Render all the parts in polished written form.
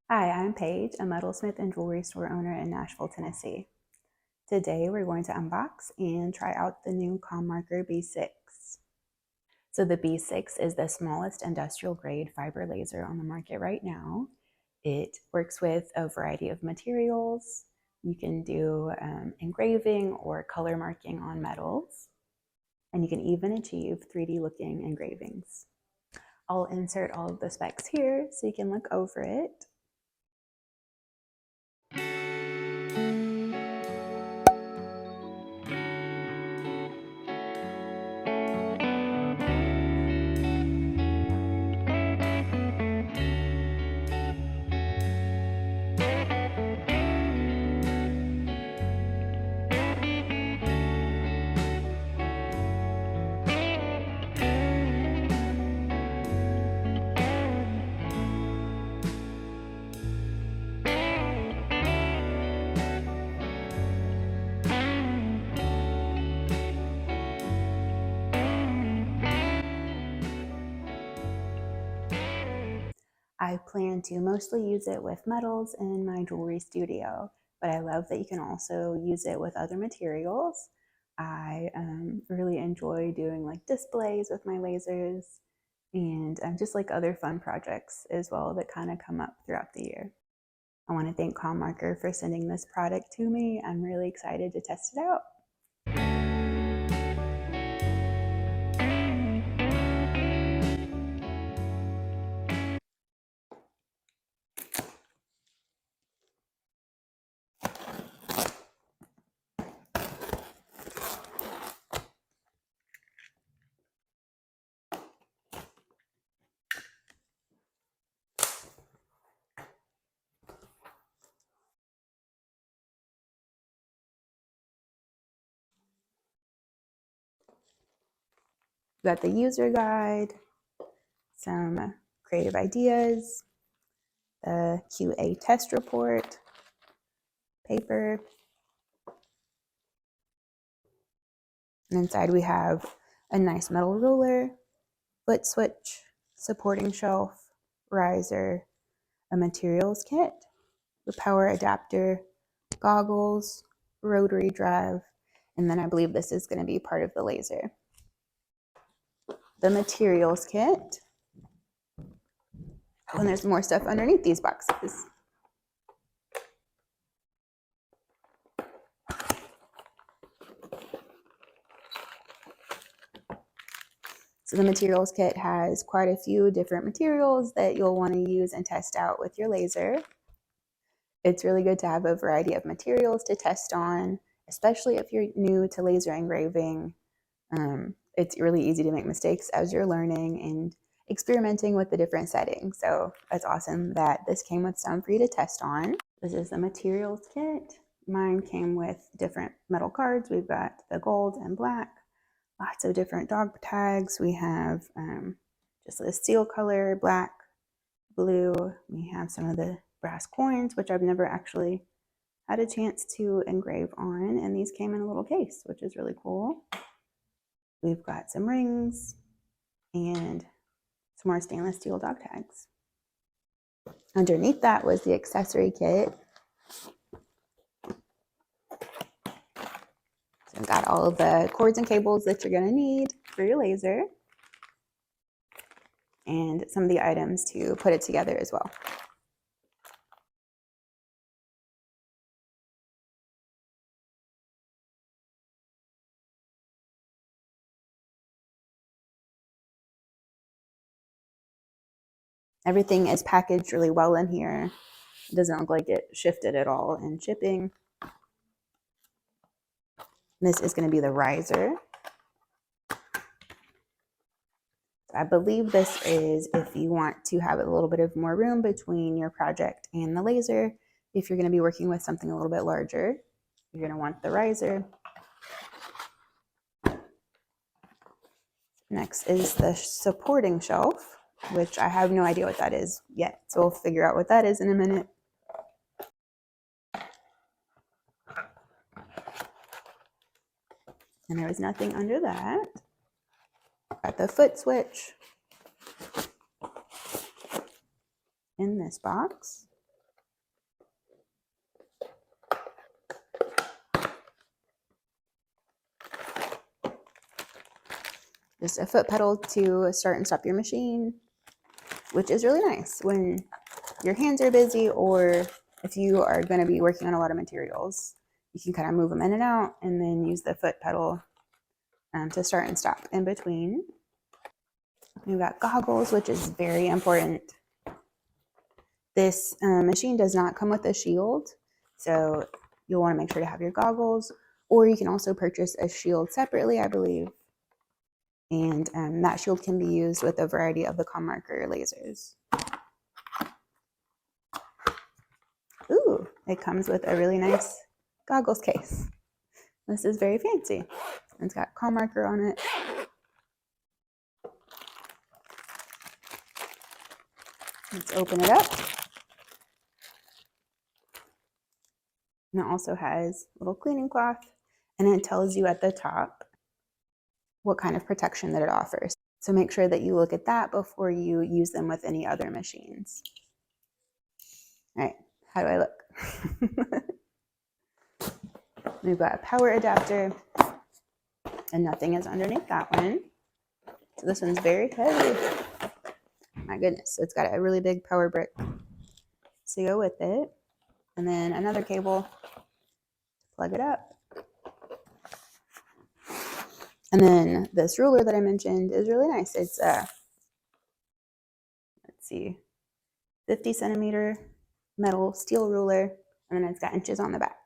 Hi, I'm Paige, a metalsmith and jewelry store owner in Nashville, Tennessee. Today we're going to unbox and try out the new ComMarker B6. So the B6 is the smallest industrial grade fiber laser on the market right now. It works with a variety of materials. You can do engraving or color marking on metals, and you can even achieve 3D looking engravings. I'll insert all of the specs here so you can look over it. I plan to mostly use it with metals in my jewelry studio, but I love that you can also use it with other materials. I really enjoy doing like displays with my lasers and just like other fun projects as well that kind of come up throughout the year. I want to thank ComMarker for sending this product to me. I'm really excited to test it out. We've got the user guide, some creative ideas, the QA test report, paper, and inside we have a nice metal ruler, foot switch, supporting shelf, riser, a materials kit, the power adapter, goggles, rotary drive, and then I believe this is going to be part of the laser. The materials kit. Oh, and there's more stuff underneath these boxes. So the materials kit has quite a few different materials that you'll want to use and test out with your laser. It's really good to have a variety of materials to test on, especially if you're new to laser engraving. It's really easy to make mistakes as you're learning and experimenting with the different settings. So that's awesome that this came with some for you to test on. This is the materials kit. Mine came with different metal cards. We've got the gold and black, lots of different dog tags. We have just a steel color, black, blue. We have some of the brass coins, which I've never actually had a chance to engrave on, and these came in a little case, which is really cool. We've got some rings and some more stainless steel dog tags. Underneath that was the accessory kit. So I've got all of the cords and cables that you're going to need for your laser, and some of the items to put it together as well. Everything is packaged really well in here. It doesn't look like it shifted at all in shipping. This is going to be the riser. I believe this is if you want to have a little bit of more room between your project and the laser. If you're going to be working with something a little bit larger, you're going to want the riser. Next is the supporting shelf, which I have no idea what that is yet. So we'll figure out what that is in a minute. And there was nothing under that. Got the foot switch in this box. just a foot pedal to start and stop your machine, which is really nice when your hands are busy or if you are going to be working on a lot of materials. You can kind of move them in and out and then use the foot pedal to start and stop in between. We've got goggles, which is very important. This machine does not come with a shield, so you'll want to make sure to have your goggles, or you can also purchase a shield separately, I believe. And that shield can be used with a variety of the ComMarker lasers. Ooh, it comes with a really nice goggles case. This is very fancy. It's got ComMarker on it. Let's open it up. And it also has a little cleaning cloth, and it tells you at the top what kind of protection that it offers. So make sure that you look at that before you use them with any other machines. All right, how do I look? We've got a power adapter, and nothing is underneath that one. So this one's very heavy. My goodness, it's got a really big power brick to go with it. And then another cable to plug it up. And then this ruler that I mentioned is really nice. It's a, let's see, 50 centimeter metal steel ruler, and then it's got inches on the back.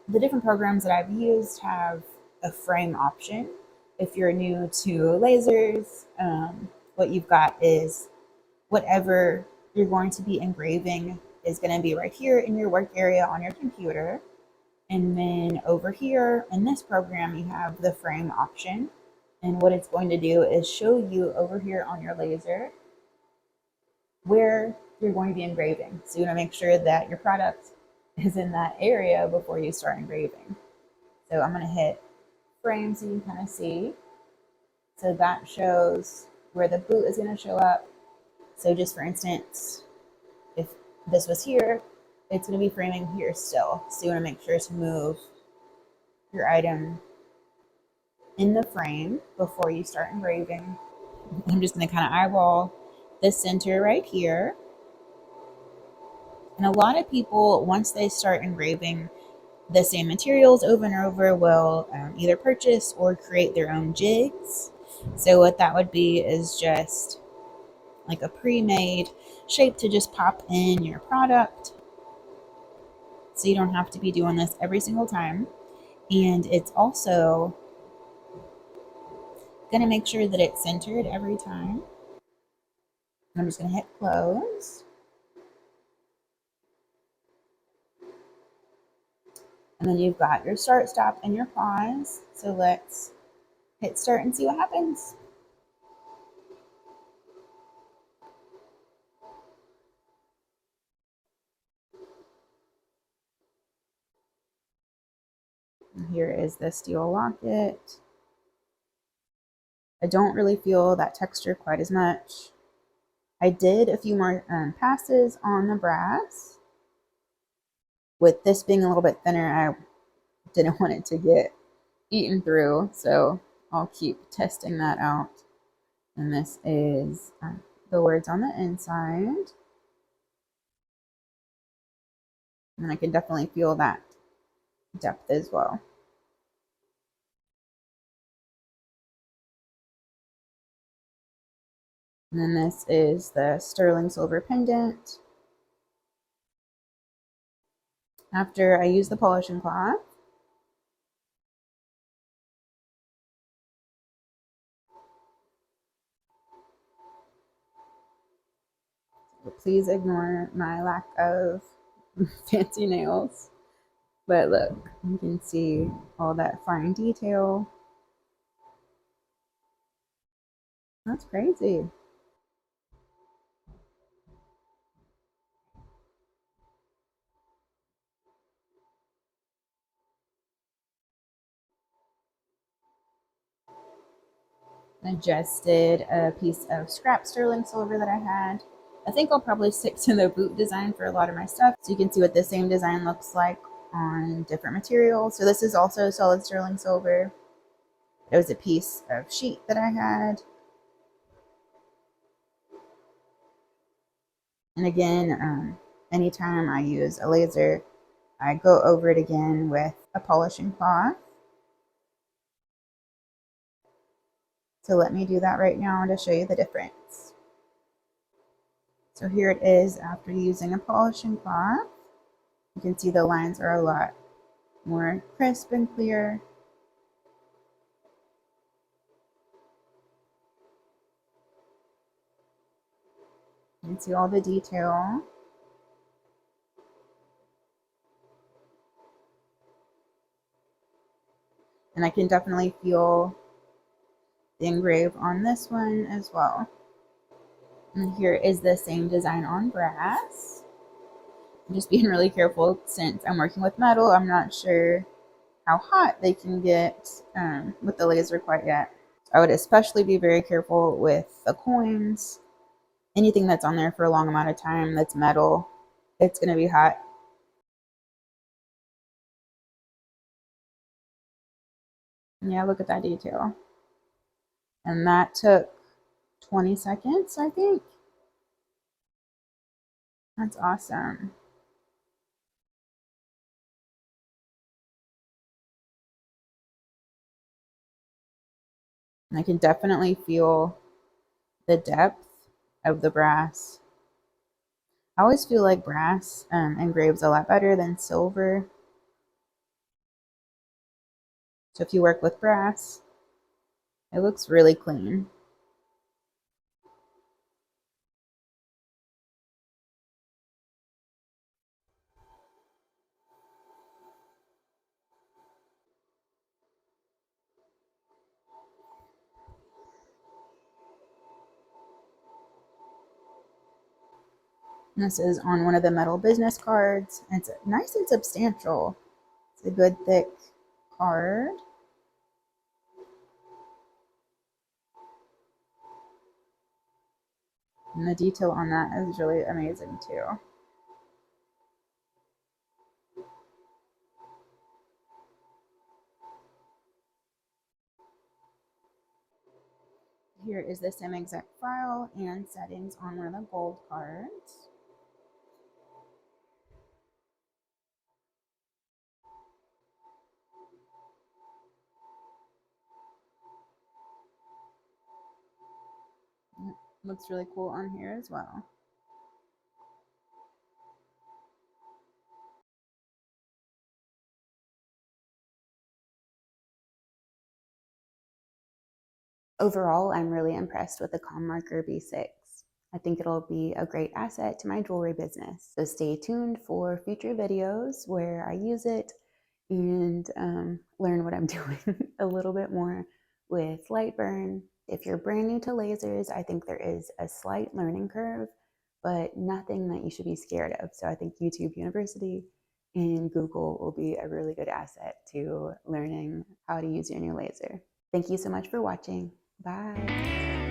The different programs that I've used have a frame option. If you're new to lasers, what you've got is whatever you're going to be engraving is going to be right here in your work area on your computer. And then over here in this program, you have the frame option. And what it's going to do is show you over here on your laser where you're going to be engraving. So you want to make sure that your product is in that area before you start engraving. So I'm going to hit frame so you can kind of see. So that shows where the boot is going to show up. So just for instance, if this was here, it's going to be framing here still. So you want to make sure to move your item in the frame before you start engraving. I'm just going to kind of eyeball the center right here. And a lot of people, once they start engraving the same materials over and over, will either purchase or create their own jigs. So what that would be is just like a pre-made shape to just pop in your product. So you don't have to be doing this every single time. And it's also Gonna make sure that it's centered every time. I'm just gonna hit close. And then you've got your start, stop, and your pause. So let's hit start and see what happens. And here is the steel locket. I don't really feel that texture quite as much. I did a few more passes on the brass. With this being a little bit thinner, I didn't want it to get eaten through, so I'll keep testing that out. And this is the words on the inside. And I can definitely feel that depth as well. And then this is the sterling silver pendant. After I use the polishing cloth, please ignore my lack of fancy nails. But look, you can see all that fine detail. That's crazy. I just did a piece of scrap sterling silver that I had. I think I'll probably stick to the boot design for a lot of my stuff, so you can see what the same design looks like on different materials. So this is also solid sterling silver. It was a piece of sheet that I had. And again, anytime I use a laser, I go over it again with a polishing cloth. So let me do that right now to show you the difference. So here it is after using a polishing cloth. You can see the lines are a lot more crisp and clear. You can see all the detail. And I can definitely feel the engrave on this one as well. And here is the same design on brass. I'm just being really careful since I'm working with metal. I'm not sure how hot they can get with the laser quite yet. I would especially be very careful with the coins. Anything that's on there for a long amount of time that's metal, it's going to be hot. Yeah, look at that detail. And that took 20 seconds, I think. That's awesome. And I can definitely feel the depth of the brass. I always feel like brass engraves a lot better than silver. So if you work with brass, it looks really clean. And this is on one of the metal business cards. It's nice and substantial. It's a good thick card. And the detail on that is really amazing too. Here is the same exact file and settings on one of the gold cards. It looks really cool on here as well. Overall, I'm really impressed with the ComMarker B6. I think it'll be a great asset to my jewelry business. So stay tuned for future videos where I use it and learn what I'm doing a little bit more with light burn. If you're brand new to lasers, I think there is a slight learning curve, but nothing that you should be scared of. So I think YouTube University and Google will be a really good asset to learning how to use your new laser. Thank you so much for watching. Bye.